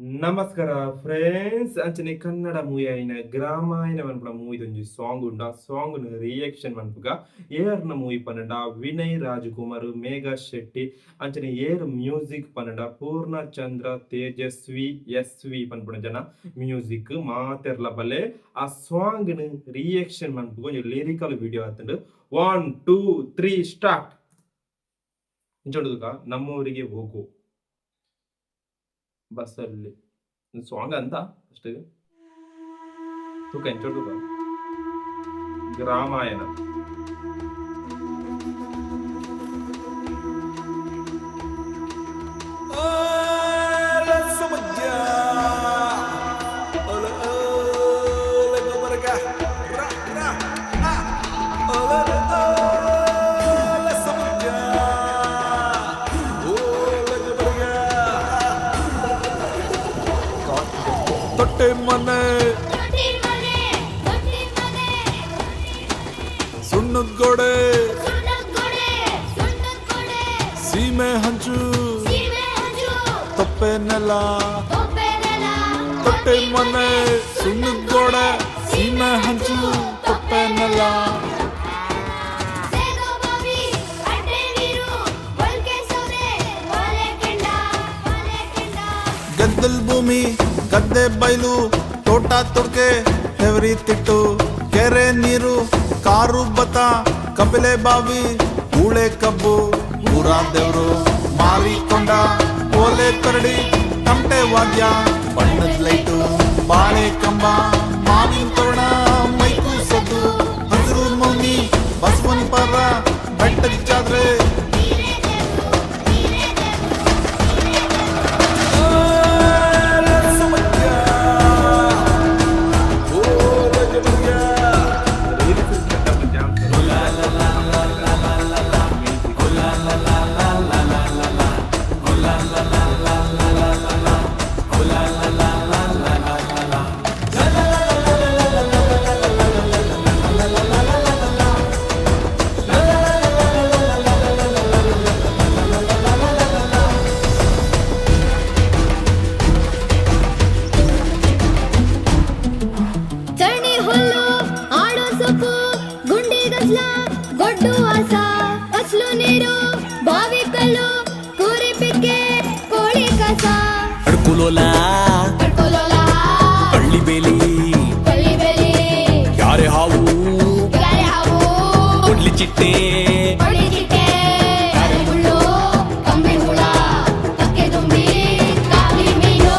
ನಮಸ್ಕಾರ ಫ್ರೆಂಡ್ಸ್ ಅಂಚನೆ ಕನ್ನಡ ಮೂವಿ ಆಯ್ನ ಗ್ರಾಮಾಯಣ ಮನ್ಪುನ ಮೂವಿದೊಂಜಿ ಸಾಂಗ್ ಉಂಡು ಆ ಸಾಂಗ್ ರಿಯಾಕ್ಷನ್ ಮನ್ಪುಗ ಏರ್ನ ಮೂವಿ ಪನ್ನಡ ವಿನಯ್ ರಾಜ್ಕುಮಾರ್ ಮೇಘಾ ಶೆಟ್ಟಿ ಅಂಚನೆ ಏರ್ ಮ್ಯೂಸಿಕ್ ಪನ್ನಡ ಪೂರ್ಣ ಚಂದ್ರ ತೇಜಸ್ವಿ ಎಸ್ ವಿ ಪನ್ಪುನ ಜನ ಮ್ಯೂಸಿಕ್ ಮಾತೆರ್ಲ ಬಲ್ಲೆ ಆ ಸಾಂಗ್ ರಿಯಾಕ್ಷನ್ ಮನ್ಪುಗ ಒಂಜಿ ಲಿರಿಕಲ್ ವಿಡಿಯೋ ಆತುಂಡು 1 2 3 ಸ್ಟಾರ್ಟ್ ಇಂಚೊಂಡುದುಕ ನಮ್ಮೂರಿಗೆ ಹೋಗು ಬಸ್ಸಲ್ಲಿ ಸಾಂಗ್ ಅಂತ ಅಷ್ಟೇ ತೂಕ ಎಂಚೋಡುಗ ಗ್ರಾಮಾಯಣ ತೊಟ್ಟೆ ಮನೆ ಸುಣ್ಣದ ಗೋಡೆ ಸೀಮೆ ಹಂಚು ತೊಪ್ಪೆ ನೆಲ ತೊಟ್ಟೆ ಮನೆ ಸುಣ್ಣದ ಗೋಡೆ ಸೀಮೆ ಹಂಚು ತೊಪ್ಪೆ ನೆಲ ಗದ್ದಲ್ ಭೂಮಿ ಗದ್ದೆ ಬೈಲು ತೋಟ ತುಡ್ಕೆ ಹೆವರಿ ತಿಟ್ಟು ಕೆರೆ ನೀರು ಕಾರು ಬತ ಕಪಿಲೆ ಬಾವಿ ಹೂಳೆ ಕಬ್ಬು ಊರ ದೇವ್ರು ಮಾರಿಕೊಂಡ ಓಲೆ ಕರಡಿ ತಮಟೆ ವಾದ್ಯ ಬಣ್ಣದ ಲೈಟು ಬಾಳೆ ಕಂಬ ಮಾವಿನ ತೋರಣ ಮೈಕು ಸದ್ದು ಹಸಿರು ಮೌನಿ ಬಸವನ್ ಪರ ಬೆಟ್ಟದ ಜಾತ್ರೆ ಗೊಡ್ಡು ಆಸ ಅಸ್ಲು ನೀರು ಬಾವಿ ಕಲ್ಲು ಕೂರಿ ಪಿಕ್ಕೆ ಕೋಳಿ ಕಸ ಅಡ್ಕುಲೋಲ ಕಳ್ಳಿ ಬೇಲಿ ಯಾರೆ ಹಾವು ಕೊಡ್ಲಿ ಚಿಟ್ಟೆ ಮುಳ್ಳು ಕಂಬಿ ಹುಳ ಕಕ್ಕೆ ದುಂಬಿ ಕಾವಿ ಮೀನು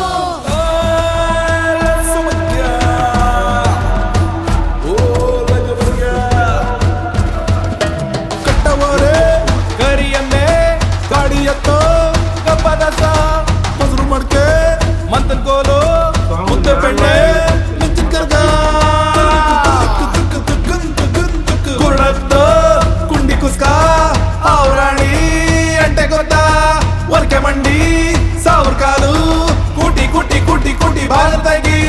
ಕರಿಯನ್ನೇ ಗಾಡಿಯತ್ತೋ ಕಬ್ಬದಸ ಮೊಸರು ಮಡ್ಕೆ ಮಂತನ್ ಕೋಲು ಮುದ್ದೆ ಬೆಣ್ಣೆ ಮಿಂಚಿನ ಕರ್ಗ ಕುರ್ಡದ್ದು ಕುಂಡಿ ಕುಸ್ಕ ಅವರಾಣಿ ಅಂಟೆ ಗೊತ್ತ ವರ್ಕೆ ಮಂಡಿ ಸಾವಿರ ಕಾಲು ಕೂಟಿ ಕೂಟಿ ಕೂಟಿ ಕೂಟಿ ಭಾರತಾಗಿ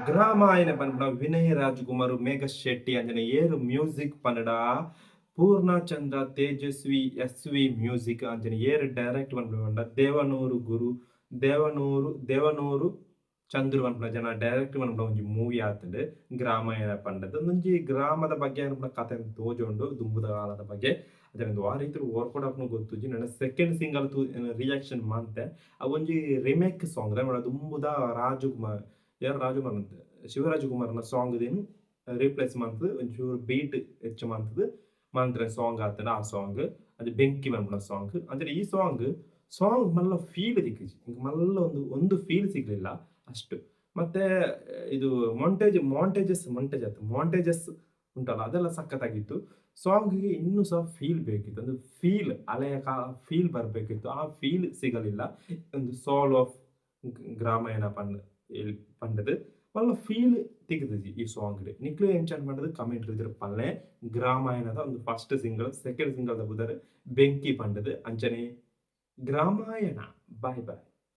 ಗ್ರಾಮಾಯಣ ಪನ್ನಡ ವಿನಯ್ ರಾಜ್ಕುಮಾರ್ ಮೇಘಾ ಶೆಟ್ಟಿ ಅಂಜನೆ ಏರು ಮ್ಯೂಸಿಕ್ ಪನ್ನಡ ಪೂರ್ಣ ಚಂದ್ರ ತೇಜಸ್ವಿ ಎಸ್ ವಿ ಮ್ಯೂಸಿಕ್ ಅಂಜನೆ ಏರು ಡೈರೆಕ್ಟ್ ಪನ್ಪಡ ದೇವನೂರು ಗುರು ದೇವನೂರು ಚಂದ್ರು ಪನ್ಪಡ ಜನ ಡೈರೆಕ್ಟ್ ಪನ್ಪಡ ಒಂಜಿ ಮೂವಿ ಆತುಂಡು ಗ್ರಾಮಾಯಣ ಪಂಡದು ಒಂಜಿ ಗ್ರಾಮದ ಬಗ್ಗೆ ಅನ್ಪಡ ಕಥೆ ತೋಜೊಂಡು ದುಂಬುದ ಕಾಲದ ಬಗ್ಗೆ ಅದರಿಂದ ಆ ರೀತಿ ಓರ್ಕೊಡಪ್ನು ಗೊತ್ತುಜಿ ನನ್ನ ಸೆಕೆಂಡ್ ಸಿಂಗಲ್ ರಿಯಾಕ್ಷನ್ ಮಂತೆ ಆ ಒಂಜಿ ರಿಮೇಕ್ ಸಾಂಗ್ ದುಂಬುದ ರಾಜಕುಮಾರ್ ಯಾರು ರಾಜಕುಮಾರ್ ಅಂತ ಶಿವರಾಜಕುಮಾರ್ನ ಸಾಂಗ್ ದೇನು ರೀಪ್ಲೇಸ್ ಮಂತದ್ದು ಒಂಚೂರು ಬೀಟ್ ಹೆಚ್ಚು ಮಂತದ್ದು ಮಂತ್ರ ಸಾಂಗ್ ಆತನ ಆ ಸಾಂಗ್ ಅದು ಬೆಂಕಿ ಮನ್ಪುನ ಸಾಂಗ್ ಅಂದ್ರೆ ಈ ಸಾಂಗ್ ಮಲ್ಲ ಫೀಲ್ ದಿಕ್ಕಿಜಿ ಮಲ್ಲ ಒಂದು ಫೀಲ್ ಸಿಗ್ಲಿಲ್ಲ ಅಷ್ಟು ಮತ್ತೆ ಇದು ಮಾಂಟೇಜಸ್ ಉಂಟಲ್ಲ ಅದೆಲ್ಲ ಸಖತ್ತಾಗಿತ್ತು. ಸಾಂಗಿಗೆ ಇನ್ನೂ ಸಹ ಫೀಲ್ ಬೇಕಿತ್ತು, ಒಂದು ಫೀಲ್ ಹಳೆಯ ಕಾಲ ಫೀಲ್ ಬರಬೇಕಿತ್ತು, ಆ ಫೀಲ್ ಸಿಗಲಿಲ್ಲ. ಒಂದು ಸೋಲ್ ಆಫ್ ಗ್ರಾಮಾಯಣ ಪಂಡದು ಒಳ್ಳೆ ಫೀಲ್ ತೆಗೆದಿದ್ದಿ ಈ ಸಾಂಗ್ ನಿಕ್ಲು ಎಂಚಾನ್ ಮಾಡೋದು ಕಮೆಂಟ್ ಇದ್ರ ಪಲ್ಲೆ ಗ್ರಾಮಾಯಣದ ಒಂದು ಫಸ್ಟ್ ಸಿಂಗಲ್ ಸೆಕೆಂಡ್ ಸಿಂಗಲ್ ಬುದರೆ ಬೆಂಕಿ ಪಂಡದು ಅಂಚನೆ ಗ್ರಾಮಾಯಣ. ಬಾಯ್ ಬಾಯ್.